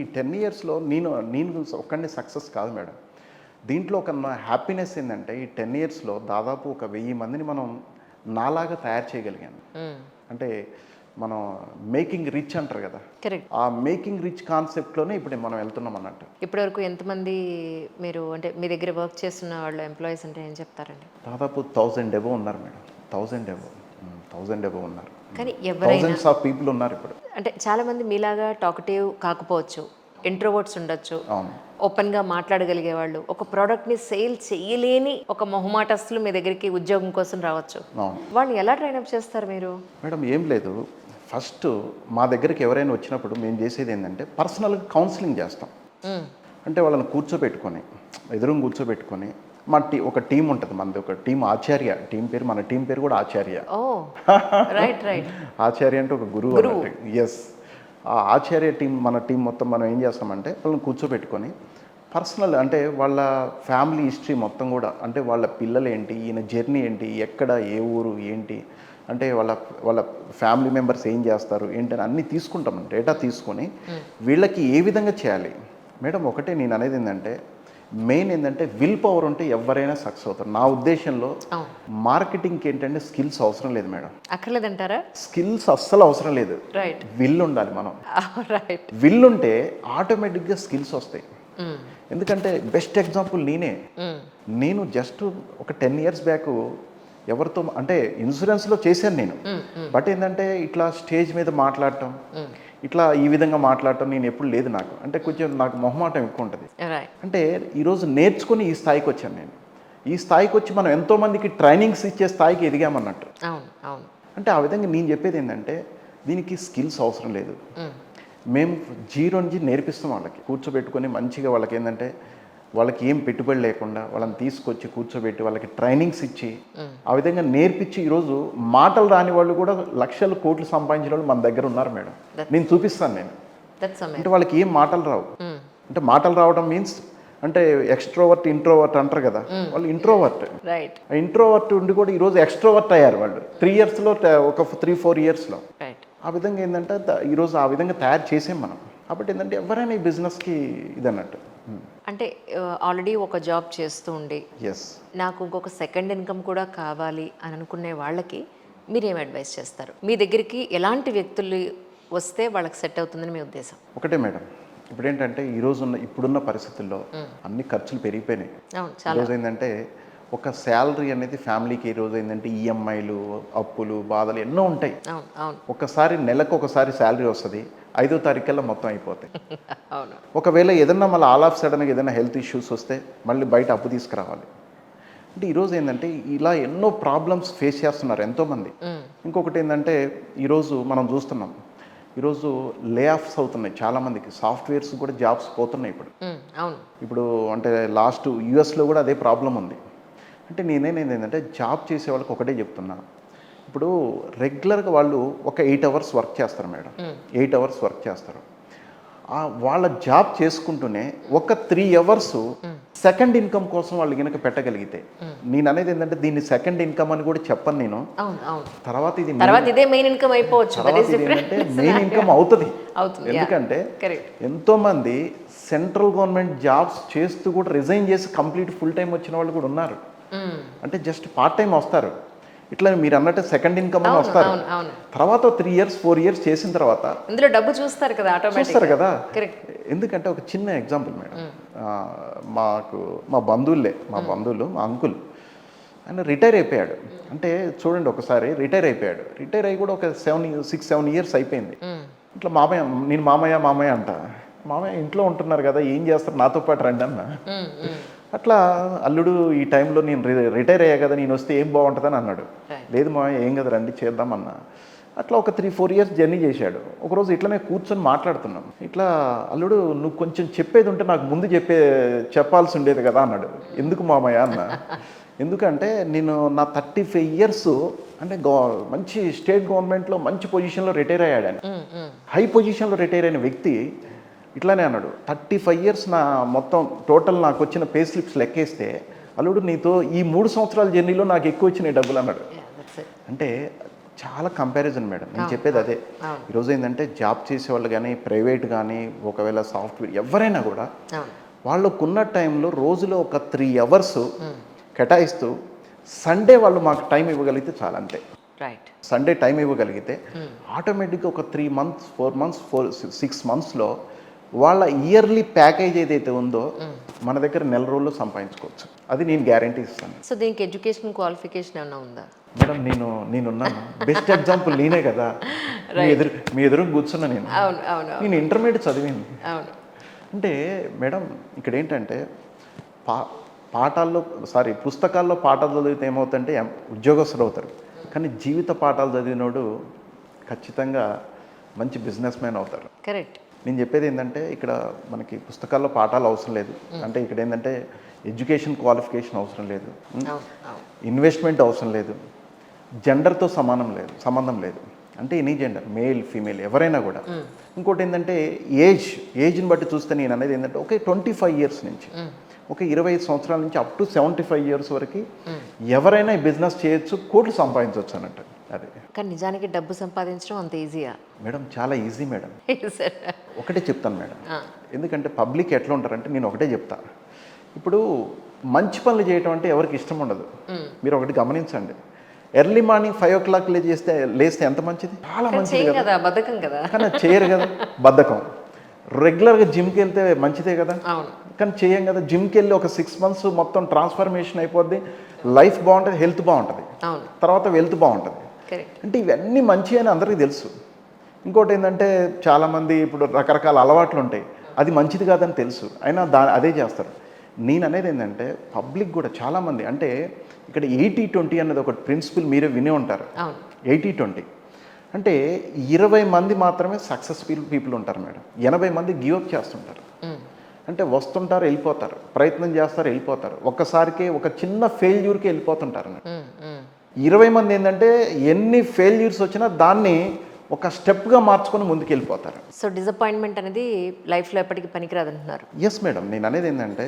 ఈ 10 ఇయర్స్‌లో నేను నేను ఒక్కడినే సక్సెస్ కాదు మేడం. దీంట్లో ఒక నా హ్యాపీనెస్ ఏందంటే ఈ 10 ఇయర్స్‌లో దాదాపు ఒక 1000 మందిని మనం నాలాగా తయారు చేయగలిగాను. అంటే మనం మేకింగ్ రిచ్ అంటారు కదా! కరెక్ట్. ఆ మేకింగ్ రిచ్ కాన్సెప్ట్‌లోనే ఇప్పుడు మనం వెళ్తున్నాం అన్నట్టు. ఇప్పటివరకు ఎంతమంది మీరు అంటే మీ దగ్గర వర్క్ చేస్తున్న వాళ్ళు ఎంప్లాయీస్ అంటే ఏం చెప్తారండి? దాదాపు 1000 అబోవ్ ఉన్నారు మేడం. 1000 అబోవ్. 1000 అబోవ్ ఉన్నారు. కానీ ఎవరైనా థౌసండ్స్ ఆఫ్ పీపుల్ ఉన్నారు ఇప్పుడు. అంటే చాలామంది మీలాగా టాకటివ్ కాకపోవచ్చు, ఇంట్రోవర్ట్స్ ఉండొచ్చు, అవును. ఓపెన్గా మాట్లాడగలిగే వాళ్ళు, ఒక ప్రోడక్ట్ని సేల్ చేయలేని ఒక మొహమాటస్తులు మీ దగ్గరికి ఉద్యోగం కోసం రావచ్చు. అవును. వాళ్ళు ఎలా ట్రైనప్ చేస్తారు మీరు? మేడం ఏం లేదు. ఫస్ట్ మా దగ్గరికి ఎవరైనా వచ్చినప్పుడు మేము చేసేది ఏంటంటే పర్సనల్గా కౌన్సిలింగ్ చేస్తాం. అంటే వాళ్ళని కూర్చోబెట్టుకొని ఎదురుగా కూర్చోబెట్టుకొని ఒక టీం ఉంటుంది, మనది ఒక టీం ఆచార్య, మన టీం పేరు కూడా ఆచార్య. ఓ రైట్ రైట్. ఆచార్య అంటే ఒక గురువు అన్నట్టు. ఎస్. ఆ ఆచార్య మన టీం మొత్తం మనం ఏం చేస్తామంటే వాళ్ళని కూర్చోబెట్టుకొని పర్సనల్ అంటే వాళ్ళ ఫ్యామిలీ హిస్టరీ మొత్తం కూడా, అంటే వాళ్ళ పిల్లలు ఏంటి, ఈయన జర్నీ ఏంటి, ఎక్కడ ఏ ఊరు ఏంటి, అంటే వాళ్ళ వాళ్ళ ఫ్యామిలీ మెంబర్స్ ఏం చేస్తారు ఏంటని అన్నీ తీసుకుంటాం. డేటా తీసుకొని వీళ్ళకి ఏ విధంగా చేయాలి మేడం. ఒకటే నేను అనేది ఏంటంటే మెయిన్ ఏంటంటే విల్ పవర్ ఉంటే ఎవరైనా సక్సెస్ అవుతారు. నా ఉద్దేశంలో మార్కెటింగ్కి ఏంటంటే స్కిల్స్ అవసరం లేదు మేడం. అక్కర్లేదంటారా? స్కిల్స్ అస్సలు అవసరం లేదు. రైట్. విల్ ఉండాలి. మనం రైట్. విల్ ఉంటే ఆటోమేటిక్గా స్కిల్స్ వస్తాయి. ఎందుకంటే బెస్ట్ ఎగ్జాంపుల్ నేను జస్ట్ ఒక 10 ఇయర్స్ బ్యాక్ ఎవరితో అంటే ఇన్సూరెన్స్లో చేశాను నేను. బట్ ఏంటంటే ఇట్లా స్టేజ్ మీద మాట్లాడటం, ఇట్లా ఈ విధంగా మాట్లాడటం నేను ఎప్పుడు లేదు. నాకు అంటే కొంచెం నాకు మొహమాటం ఎక్కువ ఉంటుంది. అంటే ఈరోజు నేర్చుకుని ఈ స్థాయికి వచ్చాను నేను. ఈ స్థాయికి వచ్చి మనం ఎంతోమందికి ట్రైనింగ్స్ ఇచ్చే స్థాయికి ఎదిగామన్నట్టు. అంటే ఆ విధంగా నేను చెప్పేది ఏంటంటే దీనికి స్కిల్స్ అవసరం లేదు. మేము జీరో నుంచి నేర్పిస్తాం. వాళ్ళకి కూర్చోబెట్టుకొని మంచిగా వాళ్ళకి ఏంటంటే వాళ్ళకి ఏం పెట్టుబడి లేకుండా వాళ్ళని తీసుకొచ్చి కూర్చోబెట్టి వాళ్ళకి ట్రైనింగ్స్ ఇచ్చి ఆ విధంగా నేర్పించి ఈరోజు మాటలు రాని వాళ్ళు కూడా లక్షలు కోట్లు సంపాదించిన వాళ్ళు మన దగ్గర ఉన్నారు మేడం. నేను చూపిస్తాను. నేను అంటే వాళ్ళకి ఏం మాటలు రావు. అంటే మాటలు రావడం మీన్స్ అంటే ఎక్స్ట్రోవర్ట్ ఇంట్రోవర్ట్ అంటారు కదా, వాళ్ళు ఇంట్రోవర్ట్. ఇంట్రోవర్ట్ ఉండి కూడా ఈరోజు ఎక్స్ట్రోవర్ట్ అయ్యారు వాళ్ళు 3 ఇయర్స్లో, ఒక 3-4 ఇయర్స్లో. ఆ విధంగా ఏంటంటే ఈరోజు ఆ విధంగా తయారు చేసాం మనం. కాబట్టి ఏంటంటే ఎవరైనా ఈ బిజినెస్కి ఇదన్నట్టు. అంటే ఆల్రెడీ ఒక జాబ్ చేస్తూ ఉండి ఎస్ నాకు ఇంకొక సెకండ్ ఇన్కమ్ కూడా కావాలి అని అనుకునే వాళ్ళకి మీరేం అడ్వైస్ చేస్తారు? మీ దగ్గరికి ఎలాంటి వ్యక్తులు వస్తే వాళ్ళకి సెట్ అవుతుందని మీ ఉద్దేశం? ఒకటే మేడం, ఇప్పుడు ఏంటంటే ఇప్పుడున్న పరిస్థితుల్లో అన్ని ఖర్చులు పెరిగిపోయినాయి. ఈరోజు ఏంటంటే ఒక శాలరీ అనేది ఫ్యామిలీకి ఈరోజు ఏంటంటే ఈఎంఐలు, అప్పులు, బాధలు ఎన్నో ఉంటాయి. ఒకసారి నెలకు ఒకసారి శాలరీ వస్తుంది, 5వ తారీఖుల్లో మొత్తం అయిపోతాయి. ఒకవేళ ఏదన్నా మళ్ళీ ఆల్ ఆఫ్ సడన్గా ఏదైనా హెల్త్ ఇష్యూస్ వస్తే మళ్ళీ బయట అప్పు తీసుకురావాలి. అంటే ఈరోజు ఏంటంటే ఇలా ఎన్నో ప్రాబ్లమ్స్ ఫేస్ చేస్తున్నారు ఎంతోమంది. ఇంకొకటి ఏంటంటే ఈరోజు మనం చూస్తున్నాం, ఈరోజు లే ఆఫ్స్ అవుతున్నాయి చాలామందికి. సాఫ్ట్వేర్స్ కూడా జాబ్స్ పోతున్నాయి ఇప్పుడు అంటే లాస్ట్ యూఎస్లో కూడా అదే ప్రాబ్లం ఉంది. అంటే నేనేంటంటే జాబ్ చేసే వాళ్ళకి ఒకటే చెప్తున్నా, ఇప్పుడు రెగ్యులర్గా వాళ్ళు ఒక 8 అవర్స్ వర్క్ చేస్తారు మేడం. 8 అవర్స్ వర్క్ చేస్తారు. వాళ్ళ జాబ్ చేసుకుంటూనే ఒక 3 అవర్స్ సెకండ్ ఇన్కమ్ కోసం వాళ్ళు కనుక పెట్టగలిగితే, నేను అనేది ఏంటంటే దీన్ని సెకండ్ ఇన్కమ్ అని కూడా చెప్పను నేను. తర్వాత ఇదే మెయిన్ ఇన్కమ్ అయిపోవచ్చు. ఏంటంటే మెయిన్ ఇన్కమ్ అవుతుంది. ఎందుకంటే ఎంతోమంది సెంట్రల్ గవర్నమెంట్ జాబ్స్ చేస్తూ కూడా రిజైన్ చేసి కంప్లీట్ ఫుల్ టైం వచ్చిన వాళ్ళు కూడా ఉన్నారు. అంటే జస్ట్ పార్ట్ టైం వస్తారు. ఇట్లా మీరు అన్నట్టు సెకండ్ ఇన్కమ్ అని వస్తారు. తర్వాత 3 ఇయర్స్ 4 ఇయర్స్ చేసిన తర్వాత ఇందులో డబ్బు చూస్తారు కదా. ఎందుకంటే ఒక చిన్న ఎగ్జాంపుల్ మేడం, మా బంధువులు మా అంకుల్ ఆయన రిటైర్ అయిపోయాడు. అంటే చూడండి, ఒకసారి రిటైర్ అయిపోయాడు. రిటైర్ అయ్యి కూడా ఒక 6-7 ఇయర్స్ అయిపోయింది. ఇట్లా నేను మామయ్య అంట. మామయ్య ఇంట్లో ఉంటున్నారు కదా, ఏం చేస్తారు, నాతో పాటు రండి అన్న. అట్లా అల్లుడు ఈ టైంలో నేను రిటైర్ అయ్యా కదా, నేను వస్తే ఏం బాగుంటుందని అన్నాడు. లేదు మామయ్య ఏం కదా రండి చేద్దామన్నా. అట్లా ఒక 3-4 ఇయర్స్ జర్నీ చేశాడు. ఒకరోజు ఇట్లనే కూర్చొని మాట్లాడుతున్నాం. ఇట్లా అల్లుడు నువ్వు కొంచెం చెప్పేది ఉంటే నాకు ముందు చెప్పాల్సి ఉండేది కదా అన్నాడు. ఎందుకు మామయ్య అన్న? ఎందుకంటే నేను నా 35 ఇయర్స్ అంటే మంచి స్టేట్ గవర్నమెంట్లో మంచి పొజిషన్లో రిటైర్ అయ్యాడు. హై పొజిషన్లో రిటైర్ అయిన వ్యక్తి ఇట్లానే అన్నాడు, 35 ఇయర్స్ నా మొత్తం టోటల్ నాకు వచ్చిన పే స్లిప్స్ లెక్కేస్తే అల్లుడు నీతో ఈ 3 సంవత్సరాల జర్నీలో నాకు ఎక్కువ వచ్చినాయి డబ్బులు అన్నాడు. అంటే చాలా కంపారిజన్ మేడం. నేను చెప్పేది అదే. ఈరోజు ఏంటంటే జాబ్ చేసేవాళ్ళు కానీ, ప్రైవేట్ కానీ, ఒకవేళ సాఫ్ట్వేర్ ఎవరైనా కూడా వాళ్ళకున్న టైంలో రోజులో ఒక 3 అవర్స్ కేటాయిస్తూ సండే వాళ్ళు మాకు టైం ఇవ్వగలిగితే చాలా, అంతే. రైట్. సండే టైం ఇవ్వగలిగితే ఆటోమేటిక్గా ఒక 3 మంత్స్ 4 మంత్స్ 6 మంత్స్లో వాళ్ళ ఇయర్లీ ప్యాకేజ్ ఏదైతే ఉందో మన దగ్గర నెల రోజుల్లో సంపాదించుకోవచ్చు. అది నేను గ్యారంటీ ఇస్తాను. సో దీనికి ఎడ్యుకేషన్ క్వాలిఫికేషన్ ఏమైనా ఉందా? మేడం నేనున్నాను. బెస్ట్ ఎగ్జాంపుల్ నేనే కదా. మీ ఎదురు కూర్చున్నా నేను. అవును అవును నేను ఇంటర్మీడియట్ చదివింది. అవును. అంటే మేడం ఇక్కడ ఏంటంటే పుస్తకాల్లో పాఠాలు చదివితే ఏమవుతుందంటే ఉద్యోగస్తులు అవుతారు. కానీ జీవిత పాఠాలు చదివినోడు ఖచ్చితంగా మంచి బిజినెస్ మ్యాన్ అవుతారు. కరెక్ట్. నేను చెప్పేది ఏంటంటే ఇక్కడ మనకి పుస్తకాల్లో పాఠాలు అవసరం లేదు. అంటే ఇక్కడ ఏంటంటే ఎడ్యుకేషన్ క్వాలిఫికేషన్ అవసరం లేదు, ఇన్వెస్ట్మెంట్ అవసరం లేదు, జెండర్తో సంబంధం లేదు. అంటే ఎనీ జెండర్, మేల్ ఫీమేల్ ఎవరైనా కూడా. ఇంకోటి ఏంటంటే ఏజ్ని బట్టి చూస్తే నేను అనేది ఏంటంటే ఒక 25 ఇయర్స్ నుంచి ఒక 25 సంవత్సరాల నుంచి అప్ టు 75 ఇయర్స్ వరకు ఎవరైనా ఈ బిజినెస్ చేయొచ్చు, కోట్లు సంపాదించవచ్చు అన్నట్టు. అదే. కానీ నిజానికి డబ్బు సంపాదించడం అంత ఈజీయా? మేడం చాలా ఈజీ మేడం. ఒకటే చెప్తాను మేడం, ఎందుకంటే పబ్లిక్ ఎట్లా ఉంటారంటే నేను ఒకటే చెప్తా. ఇప్పుడు మంచి పనులు చేయటం అంటే ఎవరికి ఇష్టం ఉండదు. మీరు ఒకటి గమనించండి, ఎర్లీ మార్నింగ్ 5 o'clock లేస్తే ఎంత మంచిది, చాలా మంచిది కదా. బద్ధకం కదా. కానీ చేయరు కదా, బద్ధకం. రెగ్యులర్గా జిమ్కి వెళ్తే మంచిదే కదా, కానీ చేయం కదా. జిమ్కి వెళ్ళి ఒక 6 months మొత్తం ట్రాన్స్ఫర్మేషన్ అయిపోద్ది, లైఫ్ బాగుంటుంది, హెల్త్ బాగుంటుంది, తర్వాత వెల్త్ బాగుంటుంది. అంటే ఇవన్నీ మంచి అని అందరికీ తెలుసు. ఇంకోటి ఏంటంటే చాలామంది ఇప్పుడు రకరకాల అలవాట్లు ఉంటాయి, అది మంచిది కాదని తెలుసు, అయినా అదే చేస్తారు. నేను అనేది ఏంటంటే పబ్లిక్ కూడా చాలామంది అంటే ఇక్కడ 80-20 అన్నది ఒక ప్రిన్సిపల్ మీరే వినే ఉంటారు. 80-20 అంటే 20 మంది మాత్రమే సక్సెస్ఫుల్ పీపుల్ ఉంటారు మేడం, 80 మంది గివప్ చేస్తుంటారు. అంటే వస్తుంటారు, వెళ్ళిపోతారు, ప్రయత్నం చేస్తారు, వెళ్ళిపోతారు, ఒక్కసారికి ఒక చిన్న ఫెయిల్యూర్కి వెళ్ళిపోతుంటారు. 20 మంది ఏంటంటే ఎన్ని ఫెయిల్యూర్స్ వచ్చినా దాన్ని ఒక స్టెప్గా మార్చుకొని ముందుకు వెళ్ళిపోతారు. సో డిసప్పాయింట్మెంట్ అనేది లైఫ్లో ఎప్పటికీ పనికిరాదు అంటున్నారు. Yes madam. నేను అనేది ఏంటంటే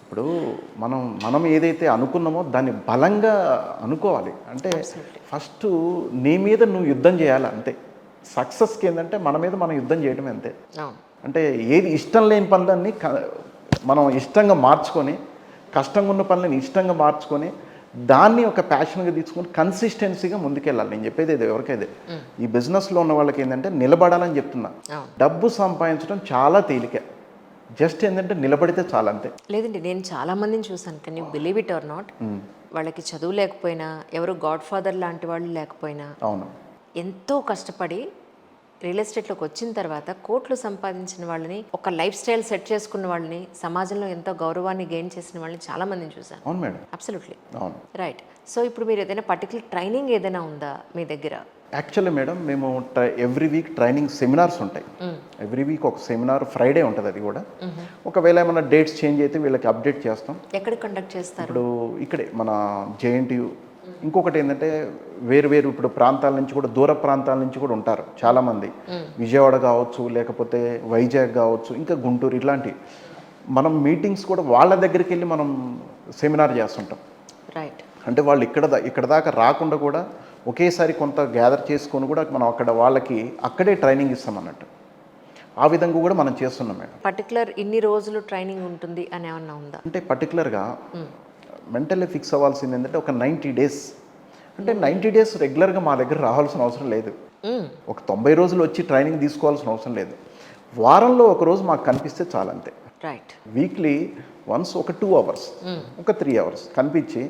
ఇప్పుడు మనం ఏదైతే అనుకున్నామో దాన్ని బలంగా అనుకోవాలి. అంటే ఫస్ట్ నీ మీద నువ్వు యుద్ధం చేయాలి, అంతే. సక్సెస్కి ఏంటంటే మన మీద మనం యుద్ధం చేయడమే, అంతే. అంటే ఏది ఇష్టం లేని పనులన్నీ మనం ఇష్టంగా మార్చుకొని, కష్టంగా ఉన్న పనులని ఇష్టంగా మార్చుకొని, దాన్ని ఒక ప్యాషన్గా తీసుకొని కన్సిస్టెన్సీగా ముందుకెళ్ళాలి. నేను చెప్పేది ఇది ఎవరికైతే ఈ బిజినెస్లో ఉన్న వాళ్ళకి ఏంటంటే నిలబడాలని చెప్తున్నా. డబ్బు సంపాదించడం చాలా తేలిక, జస్ట్ ఏంటంటే నిలబడితే చాలా, అంతే. లేదండి, నేను చాలా మందిని చూసాను, కానీ you believe it or not, వాళ్ళకి చదువు లేకపోయినా, ఎవరు గాడ్ ఫాదర్ లాంటి వాళ్ళు లేకపోయినా, అవును, ఎంతో కష్టపడి రియల్ ఎస్టేట్లోకి వచ్చిన తర్వాత కోట్లు సంపాదించిన వాళ్ళని, ఒక లైఫ్ స్టైల్ సెట్ చేసుకున్న వాళ్ళని, సమాజంలో ఎంతో గౌరవాన్ని గెయిన్ చేసిన వాళ్ళని చాలా మందిని చూసాను. అవును మేడం. అబ్సల్యూట్లీ. అవును. రైట్. సో ఇప్పుడు మీరు ఏదైనా పర్టికులర్ ట్రైనింగ్ ఏదైనా ఉందా మీ దగ్గర? యాక్చువల్లీ మేడం మేము ఎవ్రీ వీక్ ట్రైనింగ్ సెమినార్స్ ఉంటాయి. ఎవ్రీ వీక్ ఒక సెమినార్, ఫ్రైడే ఉంటుంది అది కూడా. ఒకవేళ ఏమైనా డేట్స్ చేంజ్ అయితే వీళ్ళకి అప్డేట్ చేస్తాం. ఎక్కడ కండక్ట్ చేస్తారు? ఇప్పుడు ఇక్కడే మన JNTU. ఇంకొకటి ఏంటంటే వేరు ఇప్పుడు ప్రాంతాల నుంచి కూడా, దూర ప్రాంతాల నుంచి కూడా ఉంటారు చాలామంది. విజయవాడ కావచ్చు, లేకపోతే వైజాగ్ కావచ్చు, ఇంకా గుంటూరు, ఇట్లాంటి మనం మీటింగ్స్ కూడా వాళ్ళ దగ్గరికి వెళ్ళి మనం సెమినార్ చేస్తుంటాం. రైట్. అంటే వాళ్ళు ఇక్కడ దాకా రాకుండా కూడా ఒకేసారి కొంత గ్యాదర్ చేసుకొని కూడా మనం అక్కడ వాళ్ళకి అక్కడే ట్రైనింగ్ ఇస్తాం అన్నట్టు. ఆ విధంగా కూడా మనం చేస్తున్నాం మేడం. పర్టికులర్ ఇన్ని రోజులు ట్రైనింగ్ ఉంటుంది అని ఏమన్నా ఉందా? అంటే పర్టికులర్గా మెంటల్లీ ఫిక్స్ అవ్వాల్సింది ఏంటంటే ఒక 90 days. అంటే 90 days రెగ్యులర్గా మా దగ్గర రావాల్సిన అవసరం లేదు. ఒక 90 రోజులు వచ్చి ట్రైనింగ్ తీసుకోవాల్సిన అవసరం లేదు. వారంలో ఒక రోజు మాకు కనిపిస్తే చాలు, అంతే. రైట్. వీక్లీ వన్స్ ఒక 2 hours, ఒక 3 hours కనిపించి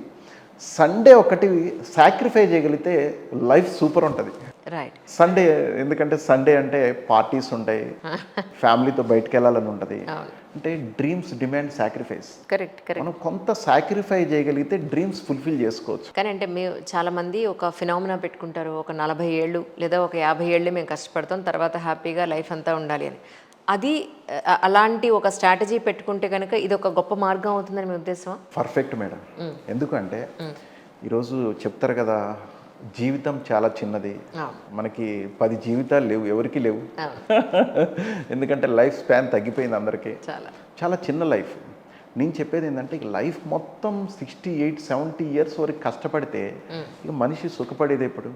సండే ఒకటి సాక్రిఫై చేయగలిగితే లైఫ్ సూపర్ ఉంటుంది. రైట్. సండే ఎందుకంటే సండే అంటే పార్టీస్ ఉంటాయి, ఫ్యామిలీతో బయటకు వెళ్ళాలని ఉంటుంది. అంటే డ్రీమ్స్ డిమాండ్ సాక్రిఫైస్. కరెక్ట్. మనం కొంత సాక్రిఫై చేయగలిగితే డ్రీమ్స్ ఫుల్ఫిల్ చేసుకోవచ్చు. కానీ అంటే మేము చాలా మంది ఒక ఫినామినా పెట్టుకుంటారు, ఒక 40 ఏళ్ళు లేదా ఒక 50 ఏళ్ళు మేము కష్టపడతాం, తర్వాత హ్యాపీగా లైఫ్ అంతా ఉండాలి అని. అది అలాంటి ఒక స్ట్రాటజీ పెట్టుకుంటే కనుక ఇది ఒక గొప్ప మార్గం అవుతుందని మీ ఉద్దేశం? Perfect madam. ఎందుకంటే ఈరోజు చెప్తారు కదా, జీవితం చాలా చిన్నది, మనకి 10 జీవితాలు లేవు, ఎవరికి లేవు. ఎందుకంటే లైఫ్ స్పాన్ తగ్గిపోయింది అందరికీ, చాలా చిన్న లైఫ్. నేను చెప్పేది ఏంటంటే ఇక లైఫ్ మొత్తం 68-70 ఇయర్స్ వరకు కష్టపడితే ఇక మనిషి సుఖపడేది ఎప్పుడు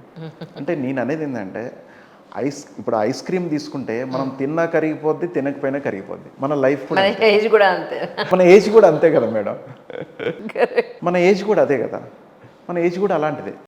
అంటే నేను అనేది ఏంటంటే ఇప్పుడు ఐస్ క్రీమ్ తీసుకుంటే మనం తిన్నా కరిగిపోద్ది, తినకపోయినా కరిగిపోద్ది. మన లైఫ్ కూడా మన ఏజ్ కూడా అంతే. మన ఏజ్ కూడా అంతే కదా మేడం, మన ఏజ్ కూడా అదే కదా, మన ఏజ్ కూడా అలాంటిదే.